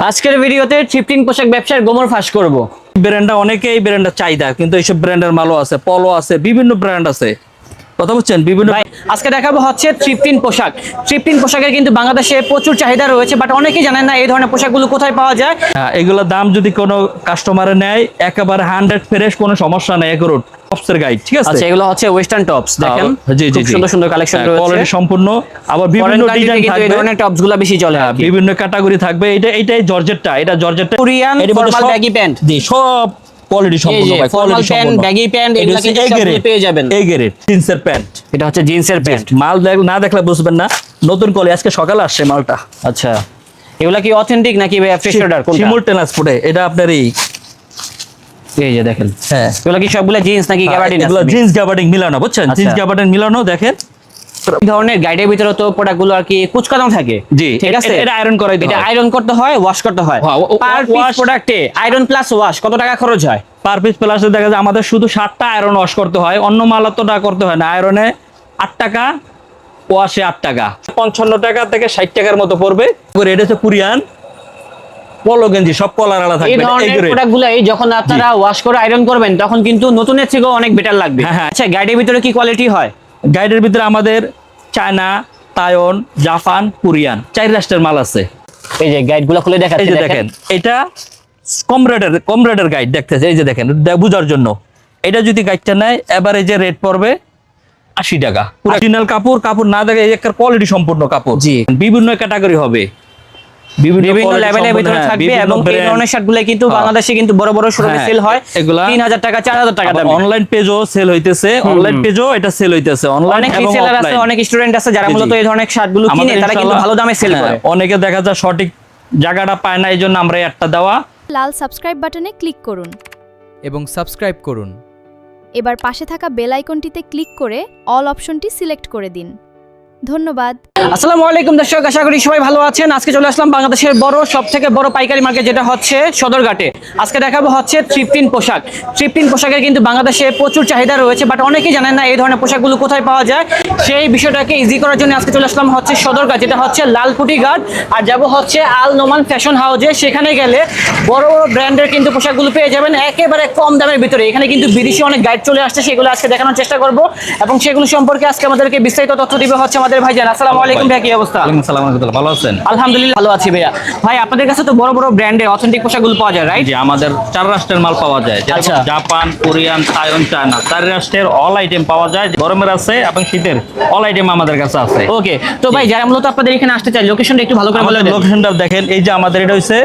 আজকের ভিডিওতে থ্রিফটিং পোশাক ব্যবসার গোমর ফাঁস করব। ব্র্যান্ডটা অনেকেই এই ব্র্যান্ডের চাহিদা, কিন্তু এইসব ব্র্যান্ডের মালও আছে, পলো আছে, বিভিন্ন ব্র্যান্ড আছে। কথা বলছেন বিভিন্ন। ভাই আজকে দেখাবো হচ্ছে থ্রিফটিং পোশাক। থ্রিফটিং পোশাকের কিন্তু বাংলাদেশে প্রচুর চাহিদা রয়েছে, বাট অনেকেই জানেন না এই ধরনের পোশাকগুলো কোথায় পাওয়া যায়। এগুলোর দাম যদি কোনো কাস্টমারে নেয় একেবারে 100 ফ্রেশ, কোনো সমস্যা নেই। এগুলো টপসের গাইড, ঠিক আছে? আচ্ছা, এগুলো হচ্ছে ওয়েস্টার্ন টপস, দেখেন জি জি খুব সুন্দর সুন্দর কালেকশন রয়েছে, কোয়ালিটি সম্পূর্ণ। আবার বিভিন্ন ডিজাইন কিন্তু এই থাকবে, ধরনের টপসগুলো বেশি চলে আর কি। বিভিন্ন ক্যাটাগরি থাকবে। এইটাই জর্জেটটা, এটা জর্জেটটা কোরিয়ান ফর্মাল ব্যাগি প্যান্ট, জি সব কোয়ালিটি সম্পূর্ণ ভাই, কোয়ালিটি সম্পূর্ণ। ব্যাগি প্যান্ট এগুলো কিন্তু সবগুলো পেয়ে যাবেন। এই গ্রেড জিন্সের প্যান্ট, এটা হচ্ছে জিন্সের প্যান্ট। মাল না দেখলে বুঝবেন না। নতুন কোয়ালিটি, আজকে সকালে আসছে মালটা। আচ্ছা, এগুলা কি অথেন্টিক নাকি ফ্রেশ অর্ডার? কোনটা? সিমুলটেনাস ফুডে এটা আপনার এই যে দেখেন, হ্যাঁ এগুলা কি সবগুলা জিন্স নাকি গ্যাবার্ডিন? এগুলো জিন্স গ্যাবার্ডিং মিলানো, বুঝছেন? জিন্স গ্যাবার্ডিং মিলানো। দেখেন এই ধরনের গাইডের ভিতরে তো প্রোডাক্টগুলো আর কি কুচকানো থাকে, জি, ঠিক আছে? এটা আয়রন করাই, এটা আয়রন করতে হয়, ওয়াশ করতে হয়। পার পিস প্রোডাক্টে আয়রন প্লাস ওয়াশ কত টাকা খরচ হয়? পার পিস প্লাসে দেখা যায় আমাদের শুধু 7টা আয়রন ওয়াশ করতে হয়, অন্য মাল অতটা করতে হয় না। আয়রনে 8 টাকা, ওয়াশে 8 টাকা, 55 টাকা থেকে 60 টাকার মতো পড়বে। এটা হচ্ছে কোরিয়ান পলো গেঞ্জি, সব কলার আলা থাকবে। এই ধরনের প্রোডাক্টগুলাই যখন আপনারা ওয়াশ করে আয়রন করবেন তখন কিন্তু নতুনের থেকেও অনেক বেটার লাগবে। আচ্ছা, গাইডের ভিতরে কি কোয়ালিটি হয়? গাইডের ভিতরে আমাদের চায়না, তাইওয়ান, জাপান, কোরিয়ান 4 রাষ্ট্রের মাল আছে। এই যে গাইডগুলো খুলে দেখাচ্ছি, এই যে দেখেন, এটা কম রেটের গাইড দেখতেছে। এই যে দেখেন, বুঝার জন্য এটা যদি গাইডটা নেয় এভারেজে রেট পড়বে 80 টাকা। অরিজিনাল কাপড় না দেখে একটা কোয়ালিটি সম্পূর্ণ কাপড়। জি, বিভিন্ন ক্যাটাগরি হবে, বিভিন্ন লেভেলের ভিতরে থাকবে। এবং এই ধরনের শার্টগুলো কিন্তু বাংলাদেশে কিন্তু বড় বড় শোরুমে সেল হয়, এগুলা 3000 টাকা 4000 টাকা দামে। অনলাইন পেজও সেল হইতেছে, অনলাইন পেজও এটা সেল হইতেছে। অনলাইন অনেক রিসেলার আছে, অনেক স্টুডেন্ট আছে যারা মূলত এই ধরনের শার্টগুলো কিনে তারা কিন্তু ভালো দামে সেল করে। অনেকে দেখা যায় সঠিক জায়গাটা পায় না, এইজন্য আমরা একটা দেওয়া। লাল সাবস্ক্রাইব বাটনে ক্লিক করুন এবং সাবস্ক্রাইব করুন। এবার পাশে থাকা বেল আইকনটিতে ক্লিক করে অল অপশনটি সিলেক্ট করে দিন। ধন্যবাদ। আসসালামু আলাইকুম দর্শক, আশা করি সবাই ভালো আছেন। আজকে চলে আসলাম বাংলাদেশের সবথেকে বড় পাইকারি মার্কেট, যেটা হচ্ছে সদরঘাটে। আজকে দেখাবো হচ্ছে থ্রিফটিং পোশাক। থ্রিফটিং পোশাকের কিন্তু বাংলাদেশে প্রচুর চাহিদা রয়েছে, বাট অনেকেই জানেন না এই ধরনের পোশাকগুলো কোথায় পাওয়া যায়। সেই বিষয়টাকে ইজি করার জন্য আজকে চলে আসলাম হচ্ছে সদরঘাট, যেটা হচ্ছে লালকুটি ঘাট। আর যাব হচ্ছে আল নোমান ফ্যাশন হাউসে। সেখানে গেলে বড় বড় ব্র্যান্ডের কিন্তু পোশাকগুলো পেয়ে যাবেন একেবারে কম দামের ভিতরে। এখানে কিন্তু বিদেশি অনেক গাইড চলে আসছে, সেগুলো আজকে দেখানোর চেষ্টা করব এবং সেগুলো সম্পর্কে আজকে আমাদেরকে বিস্তারিত তথ্য দিবে হচ্ছে আমাদের ভাইজান। আসসালামু আলাইকুম ভাই, কি অবস্থা? ওয়ালাইকুম আসসালাম, ভালো আছেন? আলহামদুলিল্লাহ ভালো আছি ভাইয়া। ভাই আপনাদের কাছে তো বড় বড় ব্র্যান্ডের অথেন্টিক পোশাকগুলো পাওয়া যায়, রাইট? জি, আমাদের 4 রাষ্ট্রের মাল পাওয়া যায়। আচ্ছা। জাপান, কোরিয়ান, তাইওয়ান, চায়না 4 রাষ্ট্রের অল আইটেম পাওয়া যায়। গরমের আছে এবং শীতের অল আইটেম আমাদের কাছে আছে। ওকে, তো ভাই যারা মূলত আপনাদের এখানে আসতে চায় লোকেশনটা একটু ভালো করে বলে দেন। লোকেশনটা দেখেন, এই যে আমাদের এটা হইছে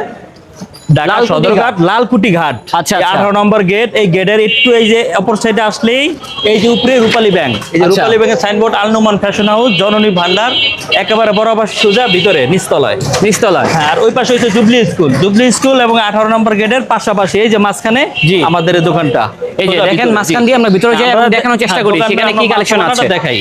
ঢাকা সদরঘাট লালকুটি ঘাট। আচ্ছা, 18 নম্বর গেট। এই গেটের একটু এই যে অপর সাইডে আসলেই এই যে উপরে রূপালী ব্যাংক, এই যে রূপালী ব্যাংকের সাইনবোর্ড আল নোমান ফ্যাশন হাউস, জননী ভান্ডার, একেবারে বরাবর সোজা ভিতরে নিচতলায়। হ্যাঁ, আর ওই পাশে হচ্ছে জুবলি স্কুল এবং 18 নম্বর গেটের পাশাপাশি এই যে মাঝখানে আমাদের এই দোকানটা। এই যে দেখেন, মাঝখান দিয়ে আমরা ভিতরে যাই এবং দেখানোর চেষ্টা করি সেখানে কি কালেকশন আছে দেখাই।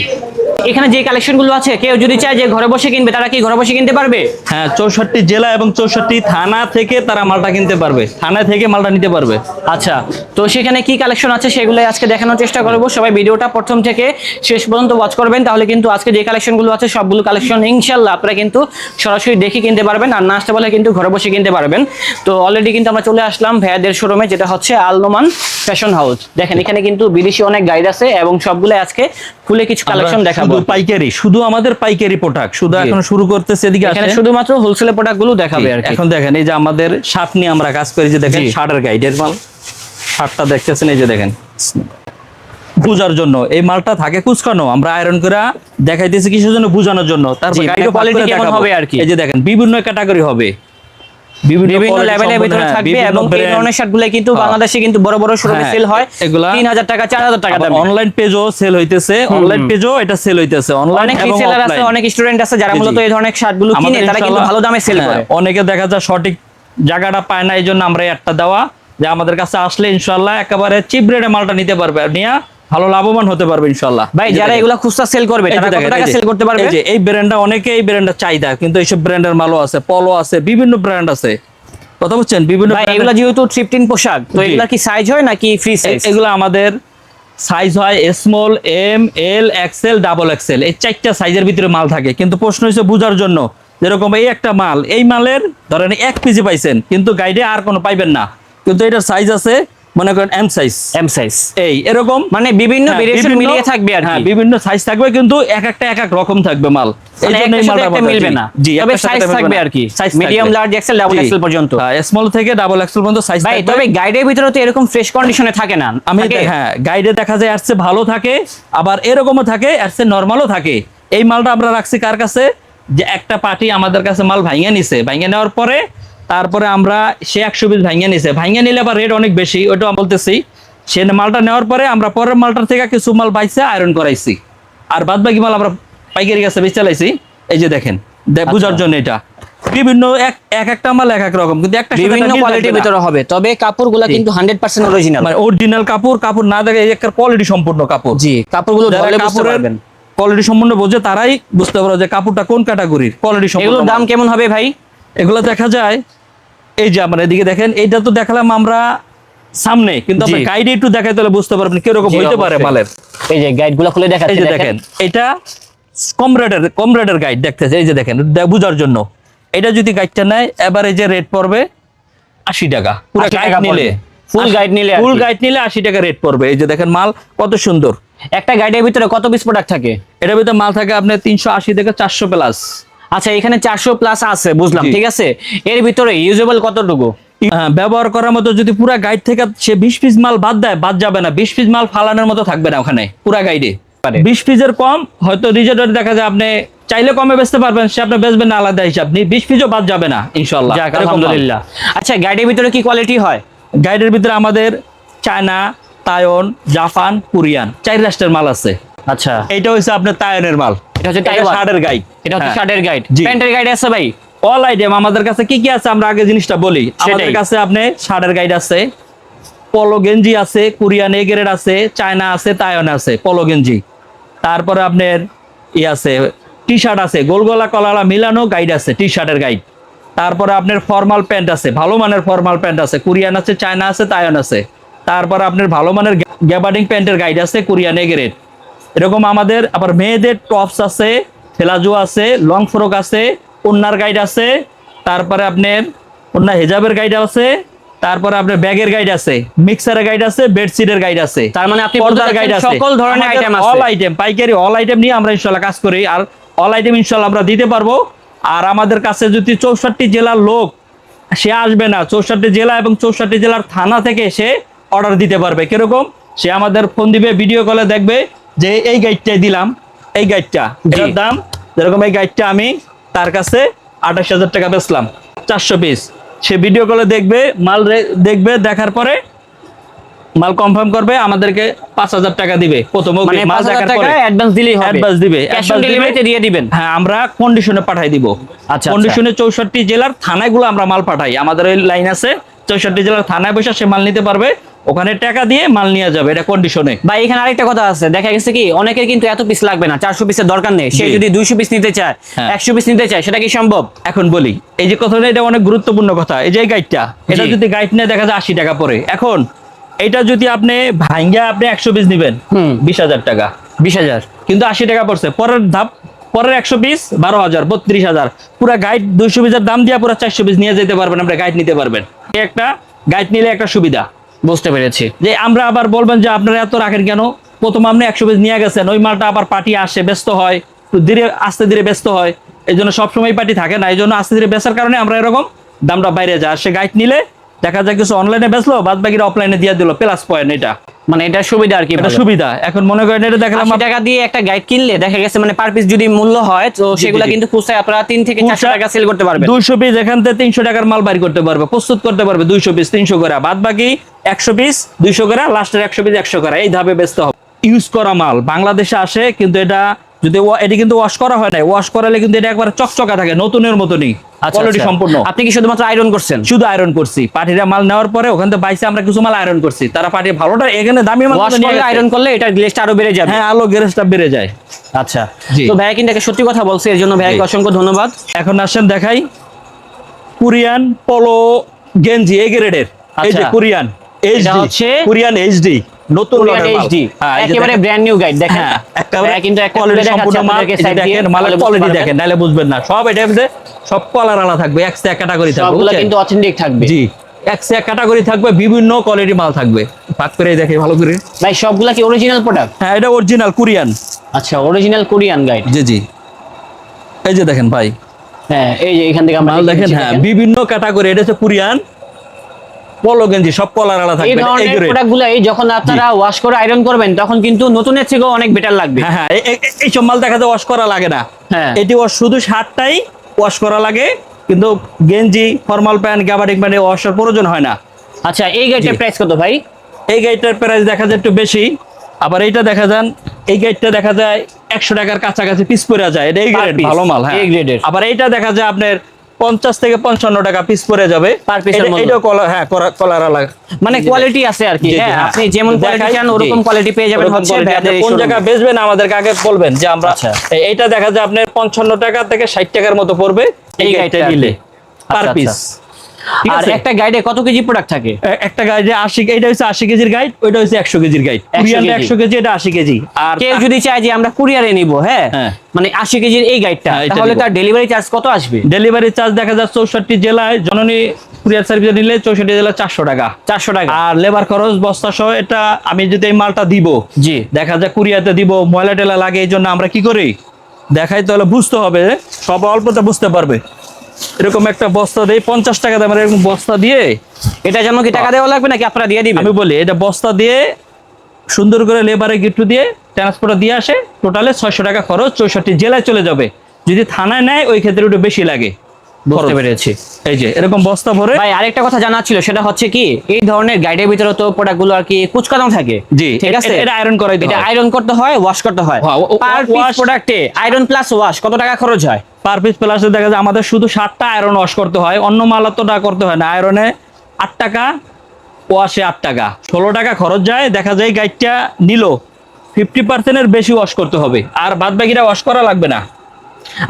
এখানে যে কালেকশনগুলো আছে, কেউ যদি চায় যে ঘরে বসে কিনবে, তারা কি ঘরে বসে কিনতে পারবে? হ্যাঁ, 64 জেলা এবং 64 থানা থেকে তারা মালটা কিনতে পারবে, থানা থেকে মালটা নিতে পারবে। আচ্ছা, তো সেখানে কি কালেকশন আছে সেগুলো আজকে দেখানোর চেষ্টা করব। সবাই ভিডিওটা প্রথম থেকে শেষ পর্যন্ত ওয়াচ করবেন, তাহলে কিন্তু আজকে যে কালেকশনগুলো আছে সবগুলো কালেকশন ইনশাআল্লাহ আপনারা কিন্তু সরাসরি দেখে কিনতে পারবেন, আর না আসতে পারলে কিন্তু ঘরে বসে কিনতে পারবেন। তো অলরেডি কিন্তু আমরা চলে আসলাম ভাইয়াদের শোরুমে, যেটা হচ্ছে আল নোমান ফ্যাশন হাউস। দেখেন এখানে কিন্তু বিদেশি অনেক গাইড আছে এবং সবগুলো আজকে খুলে কিছু কালেকশন দেখাবো। পাইকারি, শুধু আমাদের পাইকারি প্রোডাক্ট, শুধু এখন শুরু করতেছে। এদিকে এখানে শুধুমাত্র হোলসেলের প্রোডাক্টগুলো দেখাবে আর কি। এখন দেখেন, এই যে আমাদের শার্ট নিয়ে আমরা কাজ করি, যে দেখেন শার্টের গাইডের মাল, শার্টটা দেখতেছেন। এই যে দেখেন, বুঝার জন্য এই মালটা থাকে কুচকানো, আমরা আয়রন করে দেখাইতেছি কিসের জন্য, বুঝানোর জন্য। তারপর কোয়ালিটি কেমন হবে আর কি। এই যে দেখেন, বিভিন্ন ক্যাটাগরি হবে, বিভিন্ন লেভেলের ভিতরে থাকবে। এবং এই ধরনের শার্টগুলো কিন্তু বাংলাদেশে কিন্তু বড় বড় শোরুমে সেল হয়, এগুলা 3000 টাকা 4000 টাকা দামে। অনলাইন পেজও সেল হইতেছে, অনলাইন পেজও এটা সেল হইতেছে। অনলাইন অনেক রিসেলার আছে, অনেক স্টুডেন্ট আছে যারা মূলত এই ধরনের শার্টগুলো কিনে তারা কিন্তু ভালো দামে সেল করে। অনেকে দেখা যায় সঠিক জায়গাটা পায় না, এইজন্য আমরা একটা দেওয়া, যে আমাদের কাছে আসলে ইনশাআল্লাহ একেবারে চিপ রেটে মালটা নিতে পারবে, আর নিয়ে ভালো লাভবান হতে পারবে ইনশাআল্লাহ। ভাই যারা এগুলা খুচরা সেল করবে তারা কত টাকা সেল করতে পারবে? এই যে এই ব্র্যান্ডটা অনেকেই এই ব্র্যান্ডের চাহিদা, কিন্তু এইসব ব্র্যান্ডের মালও আছে, পলো আছে, বিভিন্ন ব্র্যান্ড আছে। কথা বলছেন, বিভিন্ন। এগুলা যেহেতু থ্রিফটিং পোশাক, তো এগুলা কি সাইজ হয় নাকি ফ্রি সাইজ? এগুলো আমাদের সাইজ হয় স্মল, এম, এল, এক্সেল, ডাবল এক্সেল, এই 4টা সাইজের ভিতরে মাল থাকে। কিন্তু প্রশ্ন হচ্ছে বুঝার জন্য যেরকম এই একটা মাল, এই মালের ধরেন 1 পিজি পাইছেন, কিন্তু গাইডে আর কোনো পাইবেন না, কিন্তু এটার সাইজ আছে মনে করেন এম সাইজ, এই এরকম মানে বিভিন্ন হ্যাঁ, ভেরিয়েশন বিভিন্ন- মিলিয়ে থাকবে আর হ্যাঁ, কি। বিভিন্ন সাইজ থাকবে, কিন্তু এক এক রকম থাকবে মাল। মানে জন্য এই একটার সাথে মালটা একটা বলা- মিলবে না, জি, তবে একটার সাথে সাইজ একটা মিলবে থাকবে না। আর কি, Size মিডিয়াম, থাকবে। লার্জ, এক্সেল, ডাবল জি। এক্সেল পর্যন্ত। হ্যাঁ, স্মল থেকে ডাবল এক্সেল পর্যন্ত সাইজ ভাই থাকবে। তবে গাইডের ভিতরে তো এরকম ফ্রেশ কন্ডিশনে থাকে না, আমি থাকে? হ্যাঁ, গাইডে দেখা যায় আসছে ভালো থাকে, আবার এরকমও থাকে আসছে নরমালও থাকে। এই মালটা আমরা রাখছি কার কাছে, যে একটা পার্টি আমাদের কাছে মাল ভাঙিয়ে নিছে, ভাঙিয়ে নেওয়ার পরে তারপরে আমরা সে 100 পিস ভাঙিয়ে নিছে, ভাঙিয়ে নিলে আবার রেট অনেক বেশি, ওইটা আমি বলতেছি। সে মালটা নেওয়ার পরে আমরা পরের মালটার থেকে কিছু মাল বাইছে আয়রন করাইছি, আর বাদ বাকি মাল আমরা পাইকারি কাছে বেচে চালাইছি। এই যে দেখেন, বুঝার জন্য এটা বিভিন্ন একটা মাল এক এক রকম, কিন্তু একটা সাথে বিভিন্ন একটা মিল কোয়ালিটির থাকবে না। ভিতরে হবে, তবে কাপড়গুলো জি। কিন্তু 100% অরিজিনাল। মানে অরিজিনাল কাপড় না দেখে একটা কোয়ালিটি সম্পূর্ণ কাপড়। জি, কাপড়গুলো যারা ধরলে বুঝতে কাপড়ের পারবেন। কোয়ালিটি সম্পূর্ণ বোঝে তারাই বুঝতে পারবে যে কাপড়টা কোন ক্যাটাগরির কোয়ালিটি সম্পূর্ণ। এগুলোর দাম কেমন হবে ভাই? এগুলো দেখা যায়, এই যে আমার এদিকে দেখেন, এইটা তো দেখালাম আমরা সামনে, কিন্তু আপনি জি। গাইডে একটু দেখাই তাহলে বুঝতে পারবেন কিরকম জি, হইতে পারে অবশ্যই। মালের। এই যে গাইডগুলো খুলে এই দেখাচ্ছি, যে দেখেন। দেখেন, এটা কম রেটের গাইড দেখতেছে, এই যে দেখেন, বুঝার জন্য। এটা যদি গাইডটা নেয় এবার এই যে রেট পড়বে 80 টাকা, পুরো 80 গাইড টাকা নিলে, পড়বে। Full guide নিলে আর ফুল কি। গাইড নিলে 80 টাকা রেট পড়বে। এই যে দেখেন মাল কত সুন্দর। একটা গাইডের ভিতরে কত পিস প্রোডাক্ট থাকে? এটার ভিতরে মাল থাকে আপনার 380 থেকে 400 প্লাস। আচ্ছা, এখানে 400 প্লাস আছে, বুঝলাম, জি। ঠিক আছে। এর ভিতরে ইউজেবল কতটুকু? ব্যবহার করার মতো যদি পুরা গাইড থেকে সে 20 পিস মাল বাদ দেয়, বাদ যাবে না, 20 পিস মাল ফালানোর মতো থাকবে না ওখানে পুরা গাইডে। 20 পিসের কম হয়তো রিজেক্ট দেখা যায়, আপনি চাইলে কমে বেচতে পারবেন, সে আপনি বেচবেন না আলাদা হিসাব, 20 পিসও বাদ যাবে না ইনশাআল্লাহ। যাক, এরকম মাল। আলহামদুলিল্লাহ। আচ্ছা, গাইডের ভিতরে কি কোয়ালিটি হয়? গাইডের ভিতরে আমাদের চায়না, তাইওয়ান, জাপান, কোরিয়ান 4 রাষ্ট্রের মাল আছে। আচ্ছা, এইটা হচ্ছে আপনার তাইওয়ানের মাল, এটা হচ্ছে তাইওয়ান। শার্টের গাইড, এটা হচ্ছে শার্টের গাইড। জি। প্যান্টের গাইড আছে ভাই? অল আইটেম আমাদের কাছে কি কি আছে আমরা আগে জিনিসটা বলি। আমাদের কাছে আপনি শার্টের গাইড আছে, পলো গেঞ্জি আছে, কোরিয়ান এ গ্রেড আছে, চায়না আছে, তাইওয়ান আছে পলো গেঞ্জি। তারপরে আপনার আছে টি শার্ট আছে, গোল গলা কলালা মিলানো গাইড আছে, টি শার্টের গাইড। তারপরে আপনার ফর্মাল প্যান্ট আছে, ভালো মানের ফর্মাল প্যান্ট আছে, কোরিয়ান আছে, চায়না আছে, তাইওয়ান আছে। তারপরে আপনার ভালো মানের গ্যাবার্ডিং প্যান্টের গাইড আছে, কোরিয়ান এ গ্রেড। এরকম আমাদের আবার মেয়েদের টপস আছে, ফেলাজো আছে, লং ফ্রক আছে, ওন্নার গাইড আছে, তারপরে আপনার ওন্না হেজাবের গাইড আছে, তারপরে আপনার ব্যাগের গাইড আছে, মিক্সারের গাইড আছে, বেডশিটের গাইড আছে। তার মানে আপনি পর্দার বলতে গাইড চাচ্ছেন আছে, সকল ধরনের আইটেম আছে। অল আইটেম, পাইকারি অল আইটেম নিয়ে আমরা ইনশাআল্লাহ কাজ করি, আর অল আইটেম ইনশাআল্লাহ আমরা দিতে পারবো। আর আমাদের কাছে যদি 64 জেলার লোক সে আসবে না, 64 জেলা এবং 64 জেলার থানা থেকে সে অর্ডার দিতে পারবে। কিরকম? সে আমাদের ফোন দিবে, ভিডিও কলে দেখবে যে এই গাইডটাই দিলাম, এই গাইডটা এটার দাম, যেরকম এই গাইডটা আমি তার কাছে 28,000 টাকা বেচলাম 400 পিস। সে ভিডিও কলে দেখবে, দেখবে, দেখার পরে মাল কনফার্ম করবে, আমাদেরকে 5,000 টাকা দিবে প্রথম, মানে মাল 5,000 দেখার টাকা পরে অ্যাডভান্স দিলেই হবে? অ্যাডভান্স দিবে, ক্যাশ অন ডেলিভারিতে দিয়ে দিবেন? হ্যাঁ, আমরা কন্ডিশনে পাঠাই দিব। আচ্ছা, কন্ডিশনে 64 জেলার থানাগুলো আমরা মাল পাঠাই, আমাদের এই লাইন আছে, 64 জেলার থানায় বসে সে মাল নিতে পারবে, ওখানে টাকা দিয়ে মাল নিয়ে যাবে, এটা কন্ডিশনে। ভাই এখানে আরেকটা কথা আছে, দেখা গেছে কি অনেকের কিন্তু এত পিস লাগবে না, 400 পিসের দরকার নেই। সে জি। যদি 200 পিস নিতে চায়, হ্যাঁ। 100 পিস নিতে চায়, সেটা কি সম্ভব? এখন বলি, এই যে কথাটা, এটা অনেক গুরুত্বপূর্ণ কথা। এই যে গাইডটা, এটা জি। যদি গাইড নিয়ে দেখা যায় 80 টাকা পরে, এখন এটা যদি আপনি ভাঙ্গা আপনি 100 পিস নিবেন, 20,000 টাকা, 20,000। কিন্তু 80 টাকা পড়ছে। পরের ধাপ, পরের 100 পিস 12,000, 32,000। পুরো গাইড 200 পিসের দাম দিয়ে পুরো 400 পিস নিয়ে যেতে পারবেন, আপনি গাইড নিতে পারবেন। এই একটা গাইড নিলে একটা সুবিধা। বুঝতে পেরেছি। যে আমরা আবার বলবেন যে আপনারা এত রাখেন কেন, প্রথম আপনি 100 পিস নিয়ে গেছেন, ওই মালটা আবার পার্টি আসে, ব্যস্ত হয়, ধীরে আস্তে ধীরে ব্যস্ত হয়, এই জন্য সবসময় পার্টি থাকে না, এই জন্য আস্তে ধীরে বেচার কারণে আমরা এরকম দামটা বাইরে যায়। আর সে গাইড নিলে দেখা যায় কিছু অনলাইনে বেচলো, বাদ বাকিটা অফলাইনে দিয়ে দিল, প্লাস পয়েন্ট। এটা মানে এটা সুবিধা আর কি, এটা ভালো। সুবিধা। এখন মনে করেন এটা দেখলাম 80 টাকা দিয়ে একটা গাইড কিনলে দেখা গেছে মানে পার পিস যদি মূল্য হয়, তো সেগুলা জি। কিন্তু খুচরা আপনারা 3 থেকে 400 টাকা সেল করতে পারবেন। 200 পিস এখান থেকে 300 টাকার মাল বাইর করতে পারবে, প্রস্তুত করতে পারবে 200 পিস 300 করে, বাদ বাকি 100 পিস 200 করে, লাস্টের 100 পিস 100 করে, এই ধাপে বেচতে হবে। ইউজ করা মাল বাংলাদেশে আসে, কিন্তু এটা যদি এটি কিন্তু ওয়াশ করা হয় না, ওয়াশ করালে কিন্তু এটা একবার চকচকা থাকে, নতুনের মতনই, কোয়ালিটি সম্পূর্ণ। আপনি কি শুধুমাত্র আয়রন করছেন? শুধু আয়রন করছি, পার্টিরা মাল নেওয়ার পরে ওখান থেকে বাইসে আমরা কিছু মাল আয়রন করছি, তারা পার্টি ভালোটা এখানে দামি মাল ওয়াশ নিয়ে করলে, গেছে। আয়রন করলে এটার গ্লেজটা আরো বেড়ে যাবে। হ্যাঁ, আলো গ্যারেজটা বেড়ে যায়। আচ্ছা, জি। তো ভাইয়া কিন্তু একটা সত্যি কথা বলছে, এর জন্য ভাইয়াকে জি। অসংখ্য ধন্যবাদ। এখন আসেন দেখাই কোরিয়ান পলো গেঞ্জি এ গ্রেডের। এই যে আচ্ছা। কোরিয়ান এটা এইচডি, হচ্ছে কোরিয়ান এইচডি নতুন কোরিয়ান লটের মাল। এইচডি হ্যাঁ, এই যে একেবারে দেখেন। ব্র্যান্ড নিউ গাইড দেখেন হ্যাঁ, একেবারে ভাইয়া কিন্তু একটা quality খুলে দেখাচ্ছে সম্পূর্ণ মাল। আপনাদেরকে এই যে side দিয়ে, দেখেন, মালের তাহলে বুঝতে কোয়ালিটি পারবেন। দেখেন, নাহলে বুঝবেন না। সব এটা হচ্ছে সব কলার আলা থাকবে, এক্স ক্যাটাগরি থাকবে, সবগুলো বুঝছেন? কিন্তু অথেন্টিক থাকবে। জি, এক্স ক্যাটাগরি থাকবে, বিভিন্ন কোয়ালিটি মাল থাকবে। ভাগ করে দেখে ভালো করে। ভাই সবগুলা কি অরিজিনাল প্রোডাক্ট? হ্যাঁ, এটা অরিজিনাল কোরিয়ান। আচ্ছা, অরিজিনাল কোরিয়ান গাইড। জি জি, এই যে দেখেন ভাই, হ্যাঁ, এই যে এখান থেকে আমরা মাল দেখেন। দেখেছি, হ্যাঁ, দেখেন। বিভিন্ন ক্যাটাগরি, এটা হচ্ছে কোরিয়ান পলো গেঞ্জি, সব কলার আলা এই থাকবে। এই ধরনের grade। প্রোডাক্টগুলো যখন আপনারা ওয়াশ করে আয়রন করবেন তখন কিন্তু নতুনের থেকেও অনেক বেটার লাগবে। হ্যাঁ হ্যাঁ, এই সব মাল দেখা যায় ওয়াশ করা লাগে না। হ্যাঁ। এটি ওয়াশ শুধু শার্টটাই ওয়াশ করা লাগে, কিন্তু গেঞ্জি, ফর্মাল প্যান্ট, গাবাডিং প্যান্ট ওয়াশের প্রয়োজন হয় না। আচ্ছা, এই গাইডটার জি। প্রাইস কত ভাই? এই গাইডটার প্রাইস দেখা যায় একটু বেশি, আবার এইটা দেখা যান, এই গাইডটা দেখা যায় 100 টাকার কাছাকাছি পিস পড়ে যায়। এটা এই Per গ্রেড, piece, ভালো মাল। হ্যাঁ, এই grade-এর। আবার এইটা দেখা যায় আপনার 50 থেকে 55 টাকা পিস পড়ে যাবে। Per piece এর মূল্য। এটাও কলার, হ্যাঁ কলার আলা। মানে কোয়ালিটি আছে আর কি। জি, জি, হ্যাঁ, হ্যাঁ। আপনি যেমন কোয়ালিটি দেখাই, চান জি। ওরকম কোয়ালিটি পেয়ে যাবেন ওরকম হচ্ছে quality। ভাইয়াদের আপনি এই কোন showroom-এ। জায়গায় বেচবেন আমাদেরকে আগে বলবেন যে আমরা আচ্ছা। এইটা দেখা যায় আপনার 55 টাকা থেকে 60 টাকার মতো পড়বে এই এই গাইডটা গাইডটা নিলে পার আচ্ছা, পিস। আচ্ছা। আর একটা গাইডে কত কেজি প্রোডাক্ট থাকে? একটা গাইডে 80, এটা হচ্ছে 80 কেজির গাইড, ওইটা হচ্ছে 100 কেজির গাইড। 100 কোরিয়ানটা কেজি। 100 কেজি, এটা 80 কেজি। আর কেউ যদি চায় যে আমরা কুরিয়ারে নিব, হ্যাঁ, হ্যাঁ। মানে 80 কেজির এই গাইডটা, হ্যাঁ, এটা তাহলে নিবো। তার ডেলিভারি চার্জ কত আসবে? ডেলিভারি চার্জ দেখা যায় 64 জেলায় জননী কুরিয়ার সার্ভিসে নিলে 64 জেলা 400 টাকা। 400 টাকা। আর লেবার খরচ বস্তা সহ, এটা আমি যদি এই মালটা দিব, জি। দেখা যায় কুরিয়াতে দিব, ময়লা টেলা লাগে, এই জন্য আমরা কি করি দেখাই, তাহলে বুঝতে হবে, সব অল্পতে বুঝতে পারবে। এরকম একটা বস্তা দেই 50 টাকা দামের, এরকম বস্তা দিয়ে, এটা যেন কি টাকা দেওয়া লাগবে নাকি আপনারা দিয়ে দিবেন? আমি বলি এটা বস্তা দিয়ে সুন্দর করে লেবারে গিট্টু দিয়ে ট্রান্সপোর্ট দিয়ে আসে, টোটালে 600 টাকা খরচ, 64 জেলায় চলে যাবে। যদি থানায় নেয় ওই ক্ষেত্রে একটু বেশি লাগে। বুঝতে খরচ। পেরেছি। এই যে এরকম বস্তা ভরে। ভাই আরেকটা কথা জানার ছিল, সেটা হচ্ছে কি এই ধরনের গাইডের ভিতরে তো প্রোডাক্টগুলো আর কি কুচকানো থাকে। জি, ঠিক আছে, এটা আয়রন করাই এটা আয়রন করতে হয়, ওয়াশ করতে হয়। হ্যাঁ, পার পিস wash- প্রোডাক্টে আয়রন প্লাস ওয়াশ কত টাকা খরচ হয়? পার পিস প্লাসে দেখা যায় আমাদের শুধু 60টা আয়রন ওয়াশ করতে হয়, অন্য মাল অতটা করতে হয় না। আয়রনে 8 টাকা, ওয়াশে 8 টাকা, 16 টাকা খরচ যায়। দেখা যায় গাইডটা নিল 50% এর বেশি ওয়াশ করতে হবে, আর বাদ বাকিটা ওয়াশ করা লাগবে না।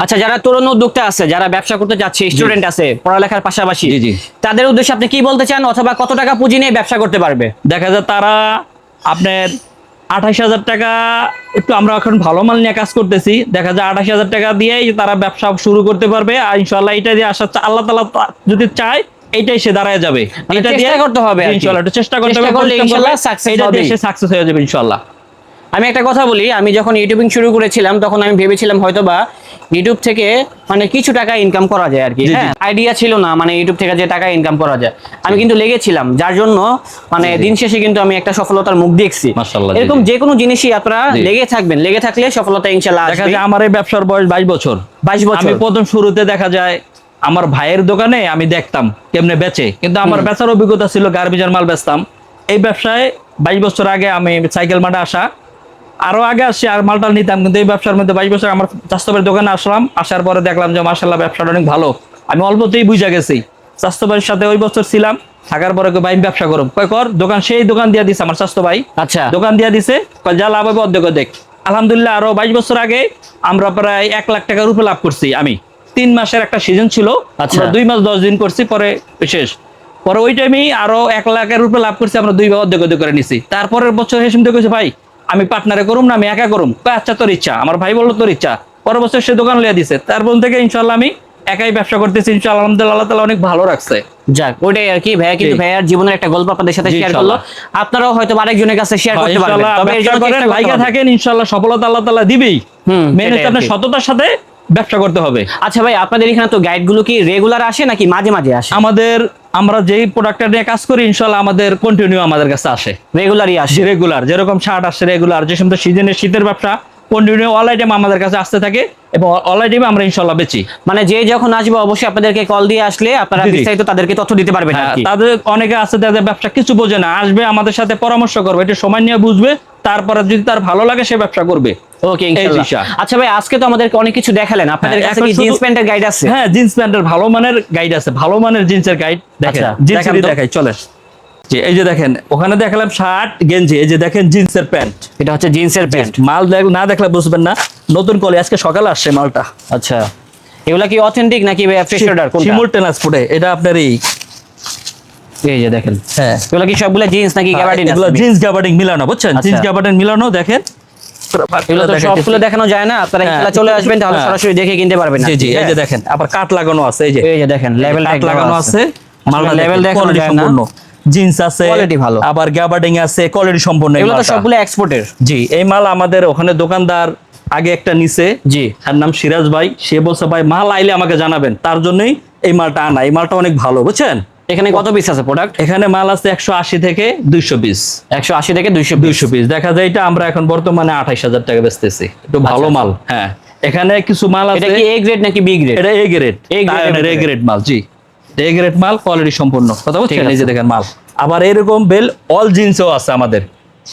আচ্ছা, যারা তরুণ উদ্যোক্তা আছে, যারা ব্যবসা করতে যাচ্ছে, স্টুডেন্ট আছে পড়ালেখার পাশাপাশি, জি, জি। তাদের উদ্দেশ্যে আপনি কি বলতে চান, অথবা কত টাকা পুঁজি নিয়ে ব্যবসা করতে পারবে? দেখা যায় তারা আপনার 28,000 টাকা, একটু আমরা এখন ভালো মাল নিয়ে কাজ করতেছি, দেখা যায় 28,000 টাকা দিয়েই তারা ব্যবসা শুরু করতে পারবে। আর ইনশাল্লাহ এটা দিয়ে আশা, আল্লাহ তাআলা যদি চায় এইটাই সে দাঁড়ায় যাবে। মানে এটা চেষ্টা করতে হবে আর কি। ইনশাল্লাহ একটু চেষ্টা করতে চেষ্টা হবে, করলে পরিশ্রম ইনশাল্লাহ করবে, success এটা দিয়ে হবেই। সে সাকসেস হয়ে যাবে ইনশাল্লাহ। আমি একটা কথা বলি, আমি যখন ইউটিউবিং শুরু করেছিলাম তখন আমি ভেবেছিলাম হয়তোবা ইউটিউব থেকে মানে কিছু টাকা ইনকাম করা যায় আর কি। জি, জি। হ্যাঁ, আইডিয়া ছিল না মানে ইউটিউব থেকে যে টাকা ইনকাম করা যায়। আমি কিন্তু লেগেছিলাম, যার জন্য মানে দিন শেষে কিন্তু আমি একটা সফলতার মুখ দেখছি। মাশাআল্লাহ, জি, এরকম জি। যে কোনো জিনিসই আপনারা জি। লেগে থাকবেন, লেগে থাকলে সফলতা ইনশাআল্লাহ দেখা আসবে। যায় আমার এই ব্যবসার বয়স 22 বছর। 22 বছর। আমি প্রথম শুরুতে দেখা যায় আমার ভাইয়ের দোকানে আমি দেখতাম কেমনে বেচে, কিন্তু আমার বেচার অভিজ্ঞতা ছিল, গার্বেজের মাল বেচতাম। এই ব্যবসায় 22 বছর আগে আমি সাইকেল মাঠে আসা, আরো আগে আসছি, আর মালটাল নিতাম, কিন্তু এই ব্যবসার মধ্যে 22 বছর আমার চাস্তবের দোকানে আসলাম। আসার পরে দেখলাম যে মাশাআল্লাহ ব্যবসাটা অনেক ভালো। আমি অল্পতেই বুঝা গেছি। চাস্তবের সাথে ওই বছর ছিলাম, থাকার পরে ভাই আমি ব্যবসা করুম, কয় কর দোকান, সেই দোকান দিয়ে দিছে আমার চাস্তো ভাই। আচ্ছা। দোকান দিয়ে দিছে, কয় যা লাভ হবে অর্ধেক দেখ। আলহামদুলিল্লাহ আরো 22 বছর আগে আমরা প্রায় 1 লাখ টাকার উপরে লাভ করছি। আমি 3 মাসের একটা সিজন ছিল, আচ্ছা। আমরা 2 মাস 10 দিন করছি, পরে শেষ। পরে ওই টাইমেই আরো 1 লাখের উপরে লাভ করছি, আমরা 2 অর্ধেক করে নিছি। তারপরের বছর হেসিম তো কইছে ভাই আমি পার্টনারে করুম না আমি একা করুম, কয় আচ্ছা তোর ইচ্ছা। আমার ভাই বললো তোর ইচ্ছা। পরের বছর সে দোকান লিয়ে দিছে, তারপর থেকে ইনশাআল্লাহ আমি একাই ব্যবসা করতেছি। ইনশাআল্লাহ আলহামদুলিল্লাহ, আল্লাহ তাআলা অনেক ভালো রাখছে। যাক, ওইটাই আর কি। ভাইয়া কিন্তু জি। ভাইয়ার জীবনের একটা গল্প আপনাদের সাথে জি, শেয়ার করলো, ইনশাআল্লাহ। আপনারাও হয়তো আরেকজনের কাছে শেয়ার করতে পারবেন। ইনশাআল্লাহ তবে এর ব্যবসা জন্য করেন, চেষ্টা করতে লাইগা হবে। থাকেন, ইনশাআল্লাহ সফলতা আল্লাহ তাআলা দিবেই। মেন সেটাই হচ্ছে আর আপনার কি। সততার সাথে ব্যবসা করতে হবে। আচ্ছা ভাই, আপনাদের এখানে তো গাইডগুলো কি রেগুলার আসে নাকি মাঝে মাঝে আসে? আমরা যেই প্রোডাক্টটা নিয়ে কাজ করি ইনশাআল্লাহ আমাদের কন্টিনিউ আমাদের কাছে আসে, রেগুলারই আসে। রেগুলার। যেরকম শার্ট আসে রেগুলার, যে সমস্ত সিজনের শীতের ব্যবসা কন্টিনিউ অল আইটেম আমাদের কাছে আসতে থাকে, এবং অল আইটেম আমরা ইনশাআল্লাহ বেচি। মানে যে যখন আসবে অবশ্যই আপনাদেরকে কল দিয়ে আসলে আপনারা জি, জি। বিস্তারিত তাদেরকে তথ্য দিতে পারবেন আর হ্যাঁ, কি। তাদের অনেকে আছে যাদের ব্যবসা কিছু বোঝে না, আসবে আমাদের সাথে পরামর্শ করবে, একটু সময় নিয়ে বুঝবে, তারপরে যদি তার ভালো লাগে সে ব্যবসা করবে। ওকে, এই ইনশাআল্লাহ। জিনিসটা। আচ্ছা ভাই, আজকে তো আমাদেরকে অনেক কিছু দেখালেন, আপনাদের হ্যাঁ, কাছে এখন কি শুধু- জিন্স প্যান্টের গাইড আছে? হ্যাঁ, জিন্স প্যান্টের ভালো মানের গাইড আছে, ভালো মানের জিন্সের গাইড দেখেন। আচ্ছা, জিন্সেরই দেখান তো। দেখাই, চলে। যে এই যে দেখেন, ওখানে দেখালাম শার্ট গেঞ্জি, এই যে দেখেন জিন্সের প্যান্ট। এটা হচ্ছে জিন্সের প্যান্ট। মাল না দেখলে বুঝবেন না, নতুন কলে আজকে সকালে আসছে মালটা। আচ্ছা, এগুলা কি অথেন্টিক নাকি ফ্রেশ অর্ডার কোনটা? সিমুলটেনাস ফুটে, এটা আপনার এই এই যে দেখেন, হ্যাঁ এগুলো কি সবগুলো জিন্স নাকি গ্যাবার্ডিন? এগুলো জিন্স গ্যাবার্ডিং মিলানো, বুঝছেন? আচ্ছা। জিন্স গ্যাবার্ডিং মিলানো দেখেন। এগুলো তো সবগুলো দেখানো যায় না, আপনারা হ্যাঁ। ইনশাআল্লাহ চলে আসবেন, তাহলে হ্যাঁ। সরাসরি দেখে কিনতে পারবেন। জি জি, এই হ্যাঁ। যে দেখেন আবার কাট লাগানো আছে, এই যে এই যে দেখেন লেভেল কাট লাগানো আছে, মালটা লেভেল দেখানো যায় না। জিন্স আছে, Quality ভালো। আবার গ্যাবার্ডিং আছে, কোয়ালিটি সম্পূর্ণ। এগুলো তো সবগুলো এক্সপোর্টের। জি, এই মাল আমাদের ওখানে দোকানদার আগে একটা নিছে, জি। তার নাম সিরাজ ভাই, সে বলছে ভাই মাল আইলে আমাকে জানাবেন, তার জন্যই এই মালটা আনা। এই মালটা অনেক ভালো, বুঝছেন? এখানে কত পিস আছে প্রোডাক্ট? এখানে মাল আছে 180 থেকে 200 পিস। 180 থেকে 200 200 পিস দেখা যায়, এটা আমরা এখন বর্তমানে 28,000 টাকা বেচতেছি, একটু ভালো মাল। হ্যাঁ, এখানে কিছু মাল আছে। এটা কি এ গ্রেড নাকি বি গ্রেড? এটা এ গ্রেড, A grade এর এ ভিতরে। গ্রেড মাল। জি, এ গ্রেড মাল, কোয়ালিটি সম্পূর্ণ, কথা ঠিক বলছেন? এই আছে। যে দেখেন মাল। আবার এরকম বেল অল জিন্সও আছে আমাদের,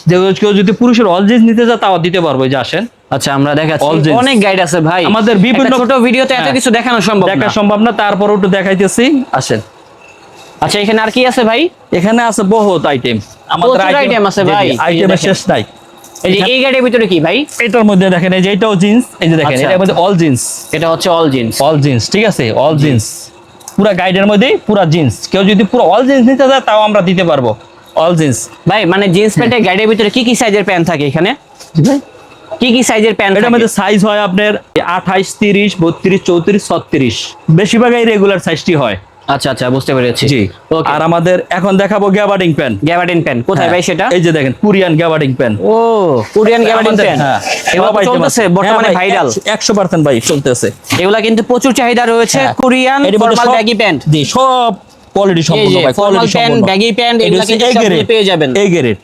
যে কেউ যদি পুরুষের অল জিন্স নিতে চায় তাও দিতে পারবো। এই যে আসেন, আচ্ছা আমরা দেখাচ্ছি, All jeans। অনেক গাইড আছে ভাই আমাদের বিভিন্ন- একটা ছোট ভিডিওতে এত হ্যাঁ। কিছু দেখানো সম্ভব না। দেখা সম্ভব না, তারপরও একটু দেখাইতেছি, আসেন। আচ্ছা এখানে আর কি আছে ভাই? এখানে আছে বহুত আইটেম, প্রচুর item আছে ভাই। আইটেমের দেখেন। শেষ নাই। এই যে এই গাইডের ভিতরে কি ভাই? এটার মধ্যে দেখেন, এই যে এটাও জিন্স, এই যে দেখেন আচ্ছা। এটার মধ্যে অল জিন্স, এটা হচ্ছে অল জিন্স। অল জিন্স, ঠিক আছে? অল জিন্স পুরা গাইডের মধ্যে পুরা জিন্স, কেউ যদি পুরো অল জিন্স নিতে চায় তাও আমরা দিতে পারবো, অল জিন্স। ভাই মানে জিন্স প্যান্টের গাইডের ভিতরে কি কি সাইজের প্যান্ট থাকে এখানে? কি কি সাইজের প্যান্ট এটার থাকে? মধ্যে সাইজ হয় আপনার 28, 30, 32, 34, 36, বেশিরভাগই রেগুলার সাইজটি হয়। আচ্ছা আচ্ছা বুঝতে পেরেছি। জি। ওকে। আর আমাদের এখন দেখাবো গ্যাবার্ডিং প্যান্ট। গ্যাবার্ডিন প্যান্ট কোথায় ভাই সেটা? এই যে দেখেন কোরিয়ান গ্যাবার্ডিং প্যান্ট। ও কোরিয়ান গ্যাবার্ডিন আমাদের- প্যান্ট। হ্যাঁ, এগুলো তো সব item চলতেছে আছে। বর্তমানে হ্যাঁ ভাই, ভাইরাল। 100% ভাই চলতেছে। এগুলা কিন্তু প্রচুর চাহিদা রয়েছে। হ্যাঁ। কোরিয়ান এর মধ্যে ফর্মাল সব- ব্যাগি প্যান্ট। জি, সব কোয়ালিটি এই সম্পূর্ণ যে ভাই, ফর্মাল কোয়ালিটি প্যান্ট, সম্পূর্ণ। ব্যাগি প্যান্ট এটা এগুলা হচ্ছে কিন্তু A সবগুলো grade, পেয়ে যাবেন। A grade,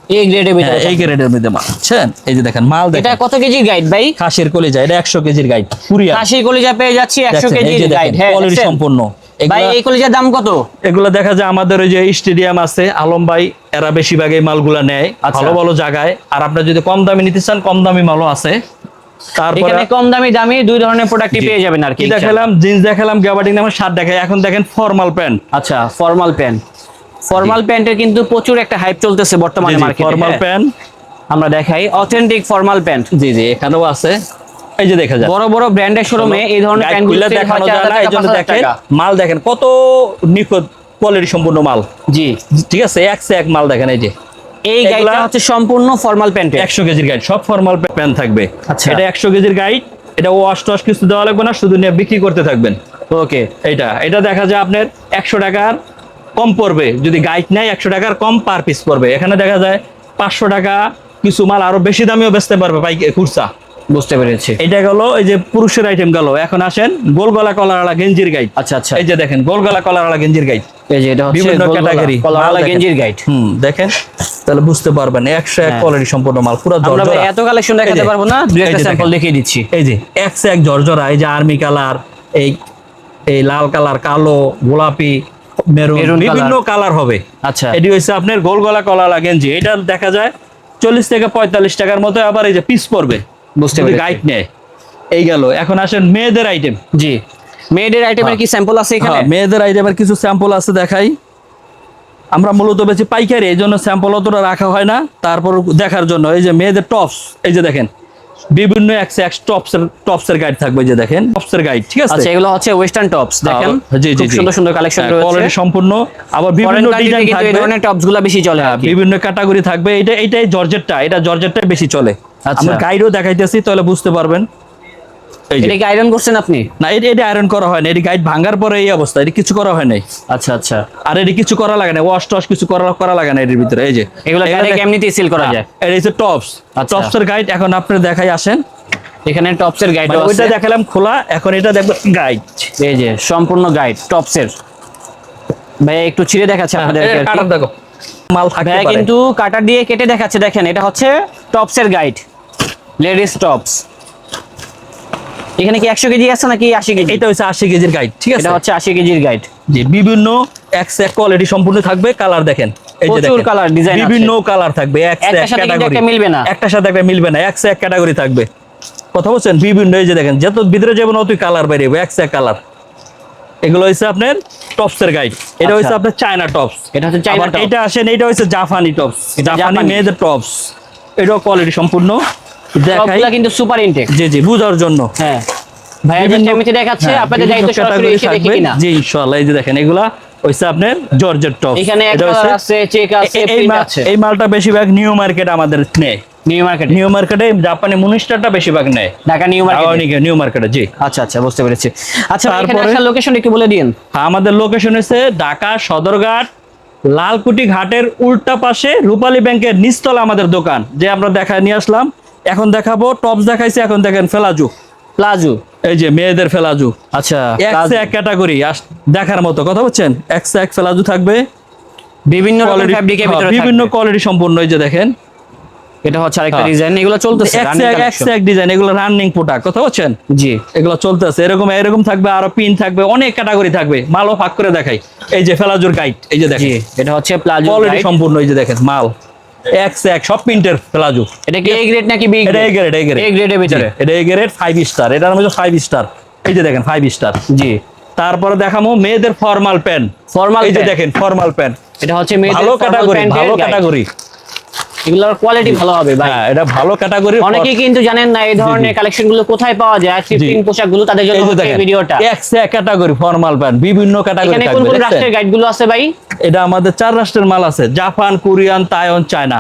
এই গ্রেডের ভিতরে। হ্যাঁ, এই গ্রেডের মধ্যে মাল, বুঝছেন? এই যে দেখেন মাল এটা দেখেন, কত কেজির গাইড ভাই? খাসির কলিজা, এটা 100 কেজির গাইড কোরিয়ান। খাসির কলিজা পেয়ে যাচ্ছি 100 দেখছেন, এই কেজির যে গাইড। দেখেন হ্যাঁ কোয়ালিটি দেখছেন? সম্পূর্ণ। ভাই এগুলা- এই কলিজার দাম কত? এগুলো দেখা যায় আমাদের ওই যে স্টেডিয়াম আছে, আলম ভাই, এরা বেশিরভাগ এই মালগুলা নেয় আচ্ছা। ভালো ভালো জায়গায়। আর আপনার যদি কম দামে নিতে চান, কম দামি মালও আছে। তারপরে এখানে কম দামি দামি দুই ধরনের প্রোডাক্টই পেয়ে যাবেন আর কি। কি দেখালাম, জিন্স দেখালাম, গ্যাবার্ডিং নামের শার্ট দেখাই, এখন দেখেন ফর্মাল প্যান্ট। আচ্ছা ফর্মাল প্যান্ট। ফর্মাল প্যান্টের কিন্তু প্রচুর একটা হাইপ চলতেছে বর্তমানে মার্কেটে। ফর্মাল প্যান্ট, আমরা দেখাই অথেন্টিক ফর্মাল প্যান্ট। জি জি, এখানেও আছে, এই যে দেখা যায়। বড় বড় ব্র্যান্ডের শোরুমে এই ধরনের গাইড প্যান্টগুলো খুলে দেখানো যায় না, এই জন্য দেখেন মাল দেখেন কত নিখুঁত কোয়ালিটি সম্পূর্ণ মাল। জি। ঠিক আছে, এক সে এক মাল দেখেন। এই যে এই গাইডটা এগুলা- হচ্ছে সম্পূর্ণ ফর্মাল প্যান্ট। 100 কেজির গাইড, সব ফর্মাল প্যান্ট থাকবে। আচ্ছা। এটা 100 কেজির গাইড, এটা ওয়াশ টস কিছু দেওয়া লাগবে না, শুধু নিয়ে বিক্রি করতে থাকবেন। ওকে। এটা দেখা যায় আপনার 100 টাকার কম পড়বে, যদি গাইড নেয় 100 টাকার কম পার পিস পড়বে। এখানে দেখা যায় 500 টাকা, কিছু মাল আরো বেশি দামিও বেচতে পারবে পাই খুচরা। বুঝতে পেরেছি। এটা গেল এই যে পুরুষের আইটেম গেল। এখন আসেন গোল গলা কলারওয়ালা গেঞ্জির গাইড। আচ্ছা আচ্ছা। এই যে দেখেন গোল গলা কলারওয়ালা গেঞ্জির গাইড, এই যে এটা হচ্ছে বিভিন্ন ক্যাটাগরি কলারওয়ালা গেঞ্জির গাইড। দেখেন, তাহলে বুঝতে পারবেন 100 এক হ্যাঁ। কোয়ালিটি সম্পূর্ণ মাল, পুরো আমরা ভাই জর্জরা। এত কালেকশন দেখাতে এই যে, পারবো না, দুই এই একটা যে স্যাম্পল দেখেন। দেখিয়ে দিচ্ছি। এই যে 100 এক জর্জরা, এই যে আর্মি কালার, এই লাল কালার, কালো, গোলাপি, মেরুন, মেরুন বিভিন্ন কালার হবে। আচ্ছা। এটি হচ্ছে আপনার গোল গলা কলারওয়ালা গেঞ্জি। এটা দেখা যায় 40 থেকে 45 টাকার মতো। আবার এই যে পিস পড়বে, বুঝতে যদি পেরেছি। গাইড নেয়। এই গেল। এখন আসেন মেয়েদের আইটেম। জি। মেয়েদের আইটেমের কি স্যাম্পল আছে এখানে? হ্যাঁ, মেয়েদের আইটেমের কিছু স্যাম্পল আছে, দেখাই। আমরা মূলত বেশি পাইকারি, এই জন্য স্যাম্পল অতটা রাখা হয় না, তারপর দেখার জন্য। এই যে মেয়েদের টপস, এই যে দেখেন বিভিন্ন টপসের গাইড থাকবে। এই যে দেখেন টপসের গাইড, ঠিক আছে? আচ্ছা এগুলো হচ্ছে ওয়েস্টার্ন টপস দেখেন। জি জি খুব জি, সুন্দর সুন্দর কালেকশন রয়েছে। কোয়ালিটি সম্পূর্ণ। আবার বিভিন্ন ফরেন কান্ট্রিতে ডিজাইন কিন্তু এই থাকবে, ধরনের টপস গুলো বেশি চলে আর কি। বিভিন্ন ক্যাটাগরি থাকবে। এটাই জর্জেটটা, এটা জর্জেটটাই বেশি চলে। আচ্ছা। আমরা গাইডও দেখাইতেছি, তাহলে বুঝতে পারবেন। এই যে এটা কি আয়রন করছেন আপনি? না, এটা আয়রন করা হয় না, এটি গাইড ভাঙার পরে এই অবস্থা, এটি কিছু করা হয় নাই। আচ্ছা আচ্ছা। আর এটি কিছু করা লাগে না, ওয়াশ টস কিছু করা লাগে না এর ভিতরে। এই যে এগুলো ডাইরেক্ট এমনিতেই সিল করা যায়। এটা হচ্ছে টপস, আচ্ছা। টপসের গাইড। এখন আপনি দেখাই আসেন, এখানে টপসের গাইড মানে আছে। ওইটা দেখালাম খোলা, এখন এটা দেখবেন গাইড। এই যে সম্পূর্ণ গাইড টপসের। ভাই একটু ছিঁড়ে দেখাচ্ছে আপনাদেরকে আর কি। কাটার দেখো মাল থাকতে ভাই পারে। কিন্তু কাটার দিয়ে কেটে দেখাচ্ছে, দেখেন এটা হচ্ছে টপসের গাইড, লেডিস টপস। এখানে কি 100 কেজি আছে নাকি 80 কেজি? এটা হচ্ছে 80 কেজির গাইড, ঠিক আছে? এটা হচ্ছে 80 কেজির গাইড। জি, বিভিন্ন এক কোয়ালিটি সম্পূর্ণ থাকবে। কালার দেখেন, এই যে প্রচুর দেখেন colour, design আছে। বিভিন্ন কালার থাকবে, একটার সাথে কিন্তু একটা মিলবে না। একটার সাথে একটা মিলবে না, এক ক্যাটাগরি থাকবে। কথা বলছেন, বিভিন্ন। এই যে দেখেন যত ভিতরে যাবেন অতই কালার বের হবে, এক কালার। এগুলো হচ্ছে আপনার টপসের গাইড। এটা আচ্ছা। হচ্ছে আপনার চায়না টপস। এটা হচ্ছে চাইনা টপস। এটা আসেন, এটা হচ্ছে জাপানি টপস, এটা জাপানি জাপানি। মেয়েদের টপস। এটাও কোয়ালিটি সম্পূর্ণ দেখাই। সবগুলা কিন্তু সুপার ইনটেক। জি জি, বুঝার জন্য। হ্যাঁ ভাইয়া যে বিভিন্ন- এমনিতে দেখাচ্ছে, হ্যাঁ, আপনাদের বিভিন্ন দায়িত্ব সরাসরি category এসে দেখে থাকবে। কিনা। জি ইনশাআল্লাহ। এই যে দেখেন এগুলা হইছে আপনার জর্জেট টপ। এখানে এক কালার আছে, চেক আছে, প্রিন্ট আছে। এই মালটা বেশিরভাগ নিউ মার্কেট আমাদের নেয়। নিউ মার্কেটে জাপানি মনিস্টারটা বেশিরভাগ নেয়, ঢাকা নিউ মার্কেটে। জি, আচ্ছা আচ্ছা, বুঝতে পেরেছি। আচ্ছা, এখানে তারপরে আসার লোকেশন একটু বলে দিন। আমাদের লোকেশন হচ্ছে ঢাকা সদরঘাট লালকুটি ঘাটের উল্টা পাশে রূপালী ব্যাংকের নিচতলা আমাদের দোকান, যে আমরা দেখায় নিয়ে আসলাম। এখন দেখাবো টপস দেখাইছি, এখন দেখেন ফেলাজু, প্লাজো। এই যে মেয়েদের ফেলাজু, আচ্ছা, এক্স এক ক্যাটাগরি দেখার মতো, কথা বলছেন, এক্স এক ফেলাজু থাকবে, বিভিন্ন রকম ফ্যাব্রিকের ভিতরে বিভিন্ন থাকবে। কোয়ালিটি সম্পূর্ণ। এই যে দেখেন, এটা হচ্ছে আরেকটা ডিজাইন, এগুলো চলতেছে রানিং কালেকশন। এক ডিজাইন, এগুলো রানিং প্রোডাক্ট, কথা বলছেন। জি, এগুলো চলতেছে, এরকম থাকবে, আরো পিন থাকবে, অনেক ক্যাটাগরি থাকবে। মালও ভাগ করে দেখাই। এই যে ফেলাজুর গাইড, এই যে দেখেন, জি, এটা হচ্ছে প্লাজো কোয়ালিটি টাইপ। সম্পূর্ণ। এই যে দেখেন মাল এক্স এক, সব প্রিন্টের প্লাজো। এটা কি এ গ্রেড নাকি বি গ্রেড? এটা এ গ্রেড, এ গ্রেডের ভিতরে। এটা এ গ্রেড 5 স্টার, এটার মধ্যে 5 স্টার। এই যে দেখেন 5 স্টার। জি, তারপরে দেখামো মেয়েদের ফর্মাল প্যান্ট। ফর্মাল, এই যে দেখেন ফর্মাল প্যান্ট, এটা হচ্ছে মেয়েদের ভালো ক্যাটাগরি, ভালো ক্যাটাগরি। ক্যাটাগরি। এগুলোর কোয়ালিটি ভালো হবে ভাই। হ্যাঁ, এটা ভালো ক্যাটাগরি। অনেকেই কিন্তু জানেন না এই ধরনের কালেকশন গুলো কোথায় পাওয়া যায়, থ্রিফটিং পোশাকগুলো, তাদের জন্য হচ্ছে এই ভিডিওটা। এক্স এক ক্যাটাগরি ফর্মাল প্যান্ট, বিভিন্ন ক্যাটাগরি এখানে কোন থাকবে। কোন দেখছেন? রাষ্ট্রের গাইড গুলো আছে ভাই? এটা আমাদের 4 রাষ্ট্রের মাল আছে, জাপান, কোরিয়ান, তাইওয়ান, চায়না।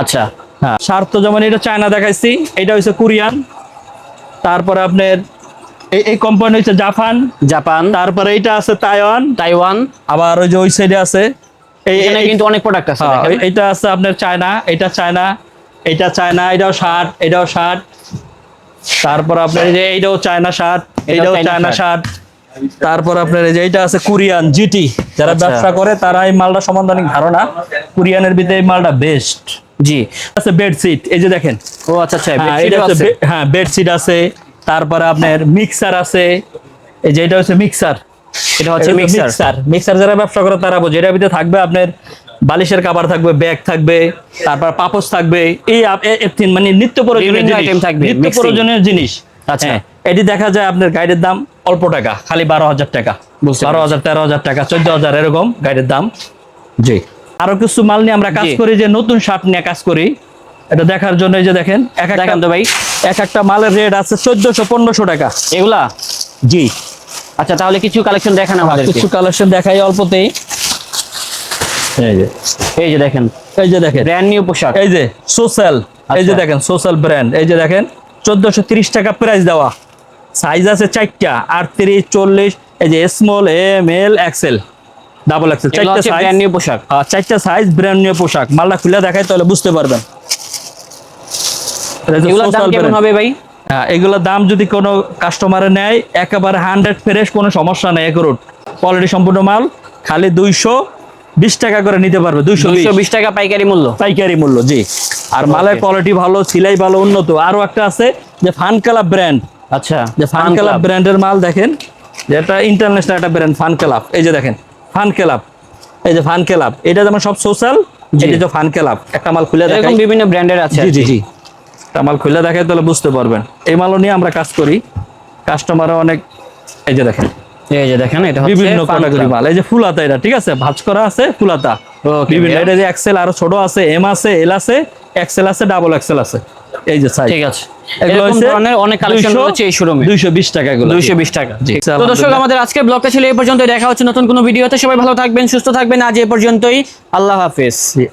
আচ্ছা, হ্যাঁ, স্বার্থ যেমন এটা চায়না দেখাইছি, এটা হচ্ছে কোরিয়ান। তারপরে আপনার এই কোম্পানি হচ্ছে জাপান। তারপরে এইটা আছে তাইওয়ান। আবার ওই যে ওই সাইডে আছে এখানে কিন্তু অনেক প্রোডাক্ট আছে হ্যাঁ, দেখেন। এইটা আছে আপনার চায়না, এটা চায়না, এটাও শার্ট, এটাও শার্ট। তারপর আপনার এই যে এইটাও চায়না শার্ট, এইটাও চায়না শার্ট। তারপর আপনার এই যে এইটা আছে কোরিয়ান জিটি, যারা আচ্ছা। ব্যবসা করে তারা এই মালটা সম্বন্ধে অনেক ধারণা। কোরিয়ানের ভিতরে এই মালটা বেস্ট। জি, আছে বেডশিট, এই যে দেখেন। ও আচ্ছা আচ্ছা, হ্যাঁ, বেডশিট এটা হচ্ছে আছে। হ্যাঁ, বেডশিট আছে। তারপরে আপনার মিক্সার আছে, এই যে এটা হচ্ছে মিক্সার। এটা হচ্ছে মিক্সার। মিক্সার যারা ব্যবসা করে তারা বোঝে। এটার ভিতরে থাকবে আপনার বালিশের কভার থাকবে, ব্যাগ থাকবে, তারপর পাপোশ থাকবে, এই মানে নিত্য প্রয়োজনীয় বিভিন্ন জিনিস, item থাকবে, নিত্য mixing। প্রয়োজনীয় জিনিস। আচ্ছা। হ্যাঁ, এটি দেখা যায় আপনার গাইডের দাম অল্প টাকা, খালি 12,000 টাকা, বুঝতে 12,000, 13,000 টাকা, 14,000 এরকম গাইডের দাম। জি, আরো কিছু মাল নিয়ে আমরা কাজ জি। করি, যে নতুন শার্ট নিয়ে কাজ করি। এটা দেখার জন্য এই যে দেখেন, দেখেন তো ভাই, এক একটা মালের রেট আছে 1400-1500 টাকা। এগুলা। জি, আচ্ছা, তাহলে কিছু কালেকশন দেখান আমাদের। কিছু কালেকশন দেখাই অল্পতেই। এই যে দেখেন, এই যে দেখেন ব্র্যান্ড নিউ পোশাক। এই যে সোশ্যাল, এই যে আচ্ছা। দেখেন সোশ্যাল ব্র্যান্ড, এই যে দেখেন 1430 টাকা প্রাইস দেওয়া। সাইজ আছে 4টা, 38, 40, এই যে স্মল, এম, এল, এক্সেল, ডাবল এক্সেল, এগুলো 4টা হচ্ছে সাইজ। ব্র্যান্ড নিউ পোশাক। 4টা সাইজ ব্র্যান্ড নিউ পোশাক। মালটা খুলে দেখাই তাহলে বুঝতে পারবেন। এটা হচ্ছে এগুলোর দাম social কেমন brand। হবে ভাই? হ্যাঁ, এগুলোর দাম যদি কোনো কাস্টমারে নেয় একেবারে 100 ফ্রেশ, কোনো সমস্যা নেই। একুরেট কোয়ালিটি সম্পূর্ণ মাল, খালি 220 টাকা করে নিতে পারবে। 220 টাকা পাইকারি মূল্য। পাইকারি মূল্য। জি, আর মালের কোয়ালিটি ভালো, সিলাই ভালো, উন্নত। আরো একটা আছে যে ফান ক্লাব ব্র্যান্ড, আচ্ছা, যে ফান ক্লাব ব্র্যান্ডের মাল দেখেন, যেটা ইন্টারন্যাশনাল একটা ব্র্যান্ড, ফান ক্লাব। এই যে দেখেন ফান ক্লাব, এই যে ফান ক্লাব, এটা যেমন সব সোশ্যাল, এটা যে ফান ক্লাব। একটা মাল খুলে এরকম দেখাই। বিভিন্ন ব্র্যান্ডের আছে। জি জি জি, একটা মাল খুলে দেখাই তাহলে বুঝতে পারবেন। এই মালও নিয়ে আমরা কাজ করি, কাস্টমারও অনেক। এই যে দেখেন, এই যে দেখেন, এটা হচ্ছে বিভিন্ন ফান ক্যাটাগরি ক্লাব। মাল। এই যে ফুলাতা, এটা ঠিক আছে, ভাঁজ করা আছে ফুলাতা। Okay, বিভিন্ন, ভাইয়া। এটা যে এক্সেল, আরো ছোট আছে, এম আছে, এল আছে, এক্সেল আছে, ডাবল এক্সেল আছে। এই যে সাইজ, ঠিক আছে। এগুলো এরকম হচ্ছে ধরনের অনেক কালেকশন রয়েছে এই শোরুমে। 220 টাকা এগুলো। 220 টাকা। জি। তো দর্শক, আমাদের আজকের ব্লগটা ছিল এই পর্যন্ত। দেখা হচ্ছে নতুন কোনো ভিডিওতে। সবাই ভালো থাকবেন, সুস্থ থাকবেন। আজ এই পর্যন্তই। আল্লাহ হাফেজ। জি।